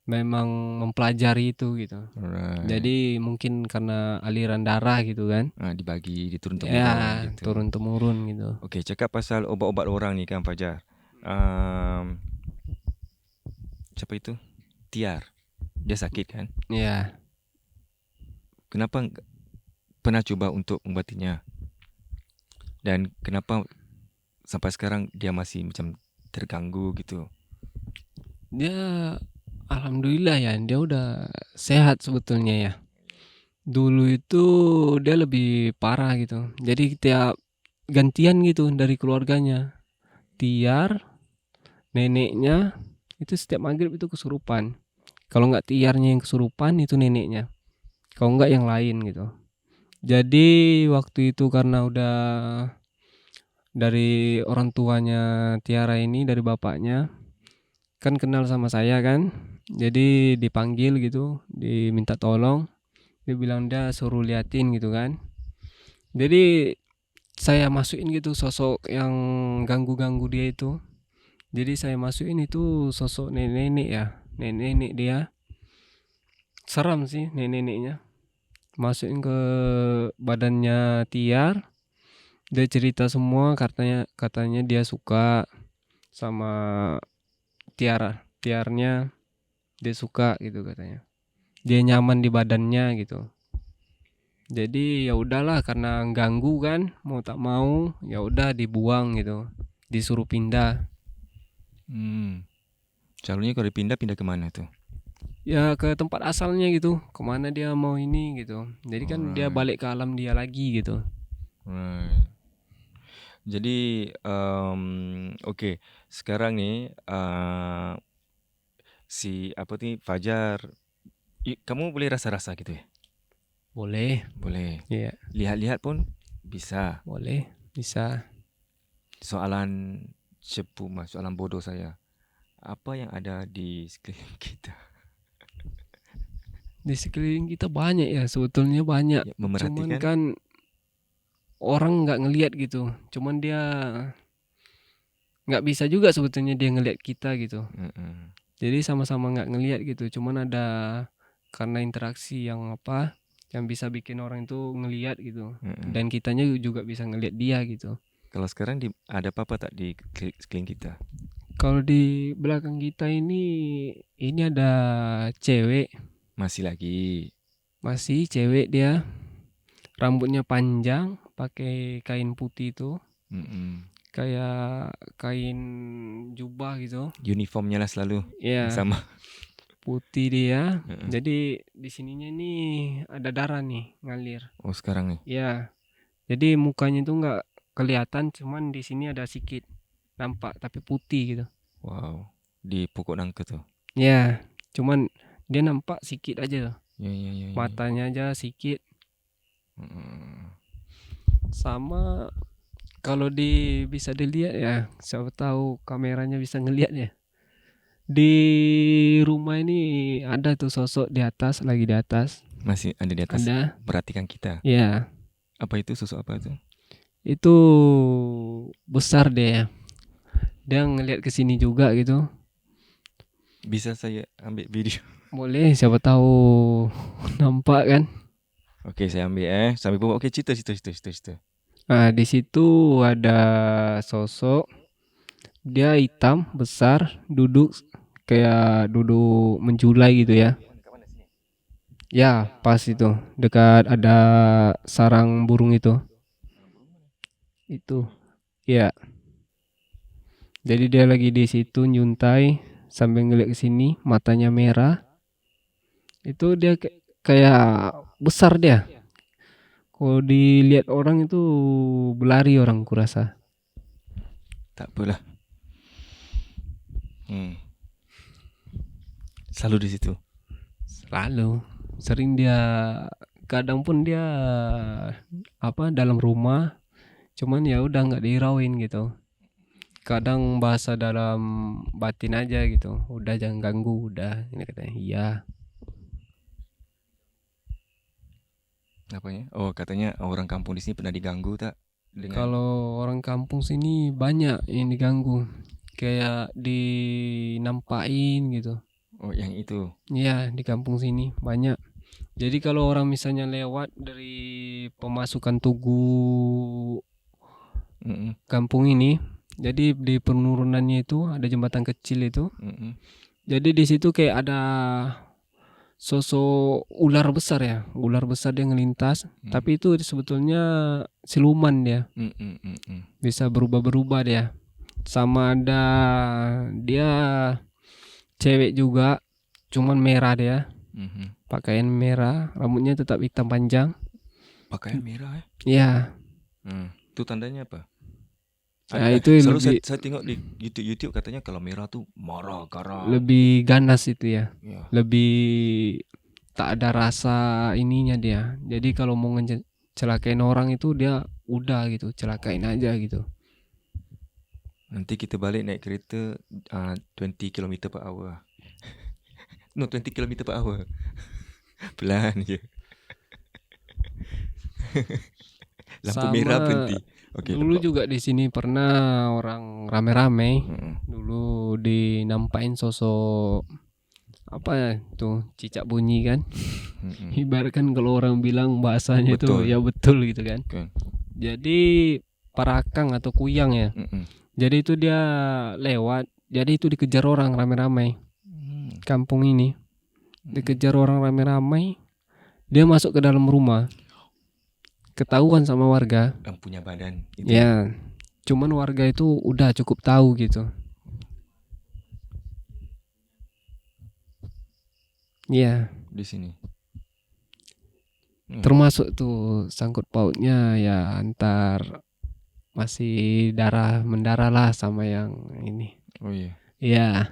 memang mempelajari itu gitu. Alright. Jadi mungkin karena aliran darah gitu kan. Dibagi diturun temurun Ya, gitu. turun temurun gitu. Oke, cakap pasal obat-obat orang ni kan Fajar. Siapa itu? Tiar. Dia sakit kan? Iya. Kenapa pernah coba untuk mengobatinya? Dan kenapa sampai sekarang dia masih macam terganggu gitu? Dia alhamdulillah ya, dia udah sehat sebetulnya ya. Dulu itu dia lebih parah gitu. Jadi tiap gantian gitu dari keluarganya. Tiar, neneknya itu setiap maghrib itu kesurupan. Kalau nggak tiarnya yang kesurupan itu neneknya. Kalau nggak yang lain gitu. Jadi waktu itu karena udah dari orang tuanya Tiara ini, dari bapaknya kan kenal sama saya kan, jadi dipanggil gitu, diminta tolong, dia bilang dia suruh liatin gitu kan. Jadi saya masukin gitu sosok yang ganggu-ganggu dia itu. Jadi saya masukin itu sosok nenek-nenek ya, nenek-nenek dia. Seram sih nenek-neneknya. Masukin ke badannya Tiar, dia cerita semua, katanya dia suka sama Tiarnya, dia suka gitu katanya, dia nyaman di badannya gitu. Jadi ya udahlah, karena ganggu kan, mau tak mau ya udah dibuang gitu, disuruh pindah. Calonnya kalau pindah kemana tuh? Ya ke tempat asalnya gitu, kemana dia mau ini gitu. Jadi kan dia balik ke alam dia lagi gitu. Jadi oke, sekarang nih si apa nih Fajar, kamu boleh rasa-rasa gitu ya? Boleh. Iya. Lihat-lihat pun bisa. Boleh, bisa. Soalan cepu mas, soalan bodoh saya. Apa yang ada di sekeliling kita? Di sekeliling kita banyak ya, sebetulnya banyak. Ya, memerhatikan. Cuman kan orang nggak ngelihat gitu. Cuman dia nggak bisa juga sebetulnya dia ngelihat kita gitu. Jadi sama-sama nggak ngelihat gitu. Cuman ada karena interaksi yang bisa bikin orang itu ngelihat gitu. Dan kitanya juga bisa ngelihat dia gitu. Kalau sekarang ada apa-apa tak di sekeliling kita? Kalau di belakang kita ini ada cewek, Masih lagi. masih cewek dia. Rambutnya panjang, pakai kain putih itu, Mm-mm. kayak kain jubah gitu. Uniformnya lah selalu Ya, sama. putih dia. Heeh. Jadi di sininya nih ada darah nih ngalir. Oh sekarang nih. Ya. Jadi mukanya itu nggak kelihatan, cuman di sini ada sedikit nampak tapi putih gitu. Wow. Di pokok nangka tuh. Ya, cuman dia nampak sedikit aja tuh. Ya. Matanya aja sedikit. Mm. Sama kalau bisa dilihat ya, siapa tahu kameranya bisa ngelihat ya. Di rumah ini ada tuh sosok di atas, lagi di atas. Masih ada di atas. Ada. Perhatikan kita. Ya, Apa itu, sosok apa itu? itu besar dia. Dia ngelihat ke sini juga gitu. Bisa saya ambil video? Boleh, siapa tahu nampak kan. Oke, saya ambil sambil bawa. Oke, cerita. Nah, di situ ada sosok. Dia hitam, besar, duduk menjulai gitu ya. Ya, pas itu. Dekat ada sarang burung itu. Itu. Ya. Jadi dia lagi di situ nyuntai sambil ngeliat ke sini, matanya merah. Itu dia kayak besar dia. Kalau dilihat orang itu berlari orang kurasa. Tak apalah. Selalu di situ. Selalu. Sering dia, kadang pun dia dalam rumah. Cuman ya udah nggak dihirauin gitu. Kadang bahasa dalam batin aja gitu. Udah jangan ganggu, udah. Ini katanya. Iya. Apanya? Oh, katanya orang kampung di sini pernah diganggu tak? Kalau orang kampung sini banyak yang diganggu. Kayak dinampain gitu. Oh, yang itu. Iya, di kampung sini banyak. Jadi kalau orang misalnya lewat dari pemasukan Tugu kampung ini, jadi di penurunannya itu ada jembatan kecil itu. Jadi di situ kayak ada sosok ular besar ya, ular besar dia ngelintas. Tapi itu sebetulnya siluman dia, bisa berubah-berubah dia. Sama ada dia cewek juga, cuman merah dia, pakaian merah, rambutnya tetap hitam panjang. Pakaian merah Ya. Itu tandanya apa? Nah, itu selalu saya tengok di YouTube katanya kalau merah tuh marah, garang. Lebih ganas itu ya. Ya. Lebih tak ada rasa ininya dia. Jadi kalau mau celakain orang itu dia udah gitu, celakain aja gitu. Nanti kita balik naik kereta 20 km per hour. No, 20 km per hour. Pelan je. Lampu merah berhenti. Okay, dulu juga di sini pernah orang rame-rame. Dulu dinampain sosok apa tuh, cicak bunyi kan. Ibaratkan kalau orang bilang bahasanya itu ya betul gitu kan. Jadi parakang atau kuyang ya. Jadi itu dia lewat, jadi itu dikejar orang rame-rame. Kampung ini dikejar orang rame-rame. Dia masuk ke dalam rumah. Ketahuan sama warga yang punya badan itu. Ya, cuman warga itu udah cukup tahu gitu. Iya. Di sini. Termasuk tuh sangkut pautnya ya antar masih darah mendarah lah sama yang ini. Oh iya. Iya.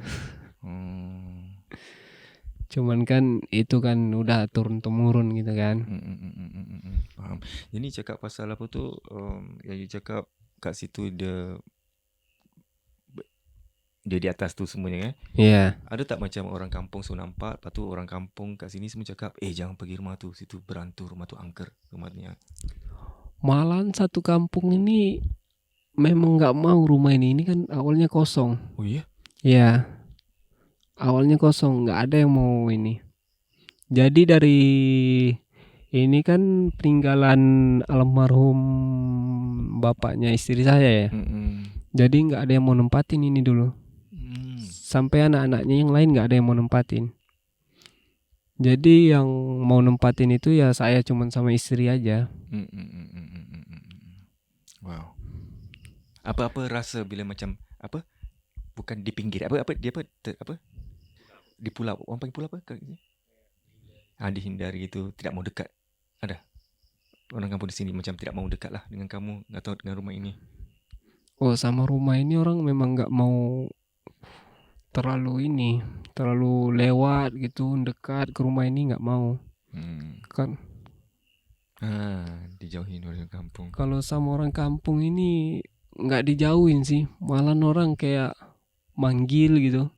Cuman kan itu kan udah turun temurun gitu kan. Paham. Jadi cakap pasal apa tu, yang you cakap kat situ dia di atas tu semuanya kan. Iya. Ada tak macam orang kampung so nampak, lepas tu orang kampung kat sini semua cakap jangan pergi rumah tu, situ berantu, rumah tu angker rumahnya. Malahan satu kampung ini memang nggak mau rumah ini kan awalnya kosong. Oh iya? Iya. Awalnya kosong, nggak ada yang mau ini. Jadi dari ini kan peninggalan almarhum bapaknya istri saya ya. Jadi nggak ada yang mau nempatin ini dulu. sampai anak-anaknya yang lain nggak ada yang mau nempatin. Jadi yang mau nempatin itu ya saya cuman sama istri aja. Wow. Apa rasa bila macam apa? Bukan di pinggir. Apa dia apa? Di pulau. Orang panggil pulau apa? Dihindari itu, tidak mau dekat. Ada orang kampung di sini macam tidak mau dekat lah dengan kamu atau dengan rumah ini. Oh, sama rumah ini orang memang nggak mau terlalu lewat gitu, dekat ke rumah ini nggak mau. Kan Dijauhin orang kampung. kalau sama orang kampung ini nggak dijauhin sih, malah orang kayak manggil gitu.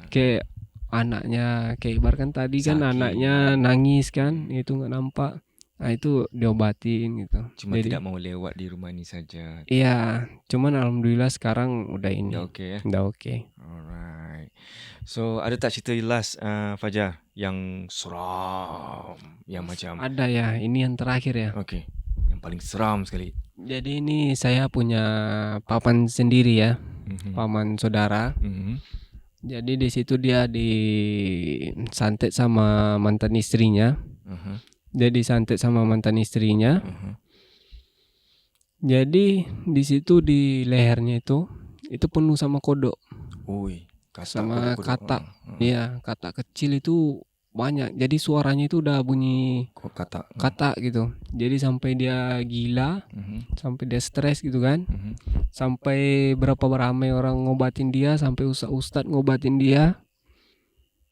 Kayak anaknya, kayak ibaratkan tadi kan Sakit. anaknya nangis kan, itu nggak nampak. Nah itu diobatin gitu. Cuma Jadi tidak mau lewat di rumah ini saja. iya, cuman alhamdulillah sekarang udah ini. Udah okey ya. Udah oke. Alright. So ada tak cerita last Fajar yang seram, yang macam Ada ya, ini yang terakhir ya. okey, yang paling seram sekali. Jadi ini saya punya paman sendiri ya, paman saudara. Jadi di situ dia disantet sama mantan istrinya. Jadi santet sama mantan istrinya. Jadi di situ di lehernya itu penuh sama kodok. Ui, katak Sama kodok-kodok. katak. Iya, katak kecil itu banyak. Jadi suaranya itu udah bunyi Kok katak. katak gitu. Jadi sampai dia gila, sampai dia stres gitu kan. Sampai berapa beramai orang ngobatin dia, sampai ustadz ngobatin dia.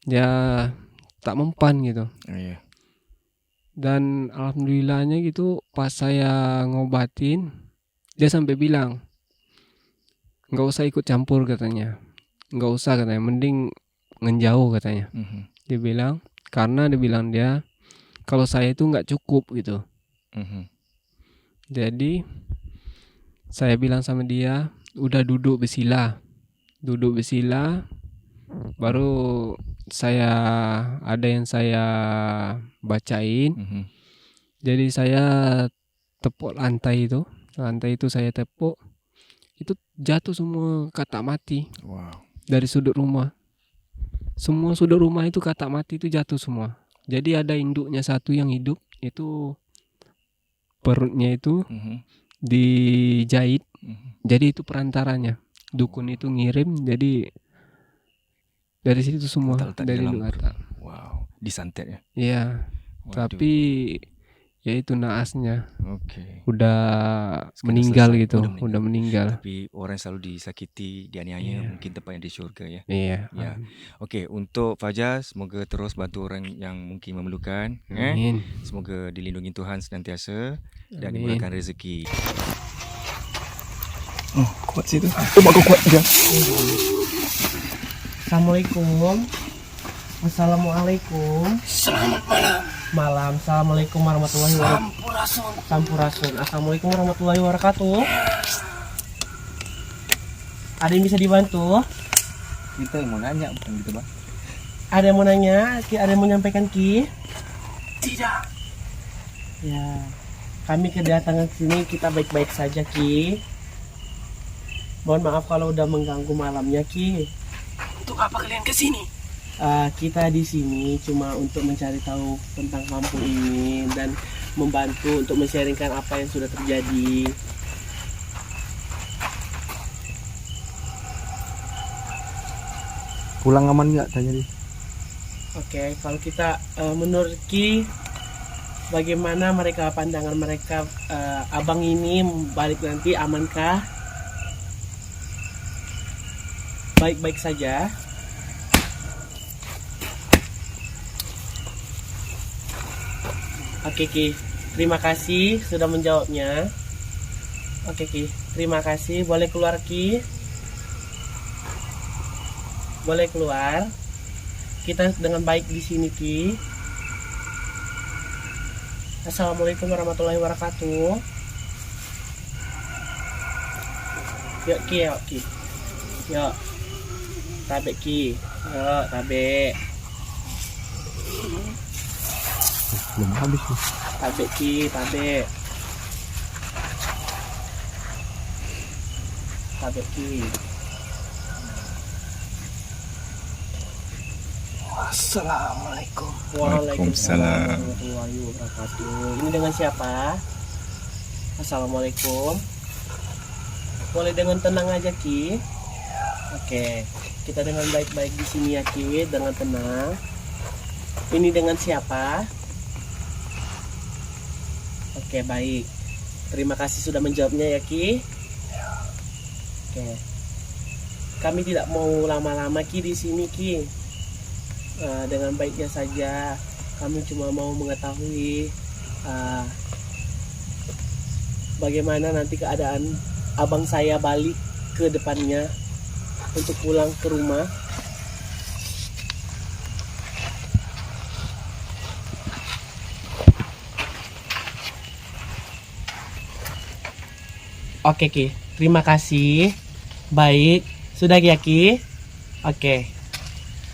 Ya tak mempan gitu. Iya. Dan alhamdulillahnya gitu pas saya ngobatin, dia sampai bilang nggak usah ikut campur katanya, nggak usah katanya, mending ngejauh katanya. Dia bilang karena dia kalau saya itu nggak cukup gitu. Jadi saya bilang sama dia udah duduk bersila, baru ada yang saya bacain. Jadi saya tepuk lantai itu saya tepuk, itu jatuh semua katak mati. Wow. Dari sudut rumah, semua sudut rumah itu katak mati itu jatuh semua. Jadi ada induknya satu yang hidup, itu perutnya itu dijahit. Jadi itu perantaranya, dukun itu ngirim, jadi dari situ semua, Letak di dari dalam. induk katak. Wow, disantet ya. Iya, Waduh. tapi ya itu naasnya Okey. udah Sekarang meninggal selesai. gitu, Udah udah meninggal. Tapi orang selalu disakiti, dianiaya, Iya. mungkin tempatnya di syurga ya. Iya. Ya. Okey, untuk Fajar semoga terus bantu orang yang mungkin memerlukan. Amin. Semoga dilindungi Tuhan senantiasa dan Amin. dimurahkan rezeki. Kuat situ. Oh, bagus kuat dia. Assalamualaikum. Assalamualaikum. Selamat Malam. Assalamualaikum warahmatullahi wabarakatuh. Sampurasun. Assalamualaikum warahmatullahi wabarakatuh. Ada yang bisa dibantu? Kita yang mau nanya bukan gitu, Bang. Ada yang mau nanya? Ki, ada yang mau menyampaikan Ki? Tidak. Ya, kami kedatangan sini kita baik-baik saja Ki. Mohon maaf kalau udah mengganggu malamnya Ki. Untuk apa kalian ke sini? Kita di sini cuma untuk mencari tahu tentang kampung ini dan membantu untuk men-sharingkan apa yang sudah terjadi. Pulang aman nggak tanya dia? Oke, kalau kita menurut Ki, bagaimana pandangan mereka, abang ini balik nanti amankah? Baik-baik saja. Oke Ki, terima kasih sudah menjawabnya. Oke Ki, terima kasih. Boleh keluar Ki? Boleh keluar. Kita dengan baik di sini Ki. Assalamualaikum warahmatullahi wabarakatuh. Yuk Ki, yuk Ki. Yuk. Tabek Ki. Yuk, tabek. Belum habis nih. Tabek Ki, tabek. Tabek Ki. Assalamualaikum. Waalaikumsalam warahmatullahi wabarakatuh. Ini dengan siapa? Assalamualaikum. Boleh dengan tenang aja Ki. Oke, kita dengan baik-baik di sini ya Ki, dengan tenang. Ini dengan siapa? Oke, baik. Terima kasih sudah menjawabnya ya Ki. Oke. Kami tidak mau lama-lama Ki di sini Ki. Dengan baiknya saja. Kami cuma mau mengetahui bagaimana nanti keadaan abang saya balik ke depannya untuk pulang ke rumah. Oke Ki, terima kasih. Baik, sudah ya Ki? Oke.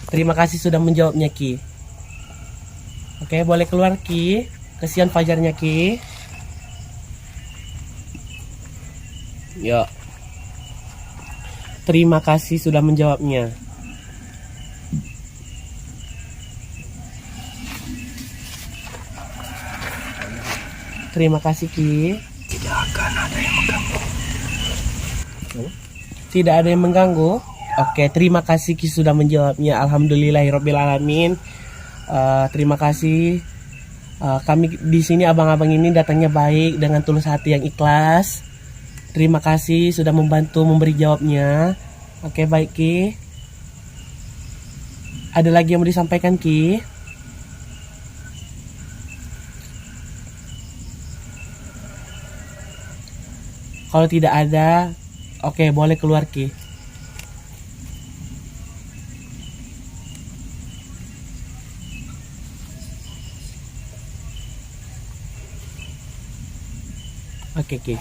Terima kasih sudah menjawabnya Ki. Oke, boleh keluar Ki. Kesian Fajarnya Ki. Ya. Terima kasih sudah menjawabnya. Terima kasih Ki. Tidak akan ada yang mengganggu. Tidak ada yang mengganggu. Oke, terima kasih Ki sudah menjawabnya. Alhamdulillahirabbil alamin. Terima kasih. Kami di sini abang-abang ini datangnya baik dengan tulus hati yang ikhlas. Terima kasih sudah membantu memberi jawabnya. Oke, baik Ki. Ada lagi yang mau disampaikan Ki? Kalau tidak ada, oke, boleh keluar Ki. Oke Ki.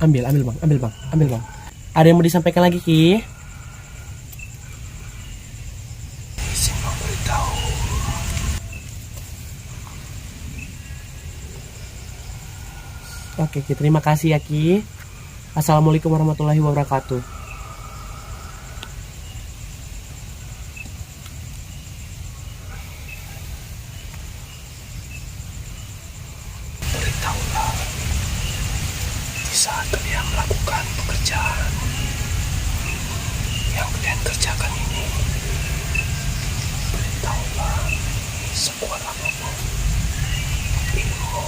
Ambil bang. Ada yang mau disampaikan lagi Ki? Izin memberitahu. Oke Ki, terima kasih ya Ki. Assalamualaikum warahmatullahi wabarakatuh. Beritahulah di saat kalian melakukan pekerjaan yang kalian kerjakan ini, beritahulah sekuat apapun ilmu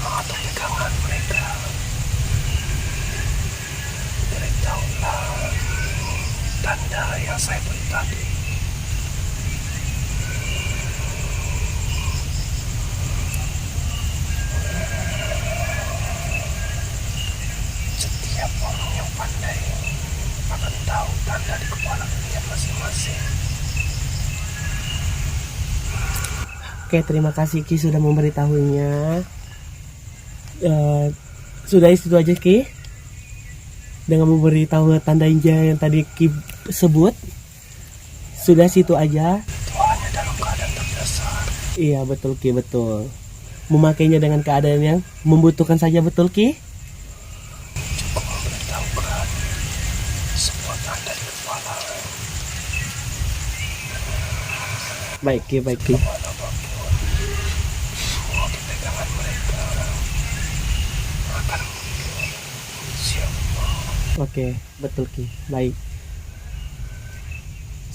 atau pegangan mereka, beritahulah tanda yang saya beri tadi. Setiap orang yang pandai akan tahu tanda di kepala kalian masing-masing. Oke, terima kasih Ki sudah memberitahunya. Sudah itu aja Ki. Dengan memberitahu tanda ninja yang tadi Ki sebut. Sudah situ aja. Itu hanya dalam keadaan terbiasa. Iya betul Ki, betul. Memakainya dengan keadaan yang membutuhkan saja, betul Ki? Cukup memberitahukan sebuah tanda di kepala. Baik Ki, baik Ki. Apapun semua pegangan mereka akan muncul. Siapa? Oke, betul Ki. Baik.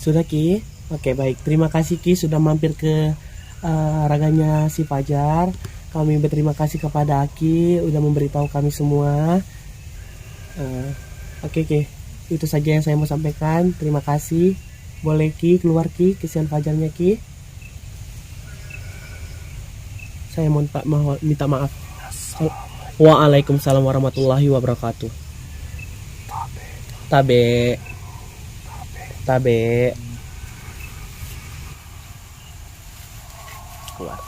Sudah Ki? Oke, baik. Terima kasih Ki sudah mampir ke raganya si Fajar. Kami berterima kasih kepada Aki udah memberitahu kami semua. Oke Ki. Itu saja yang saya mau sampaikan. Terima kasih. Boleh Ki keluar Ki, kesian Fajarnya Ki. Saya minta maaf. Waalaikumsalam warahmatullahi wabarakatuh. Tabe. Keluar.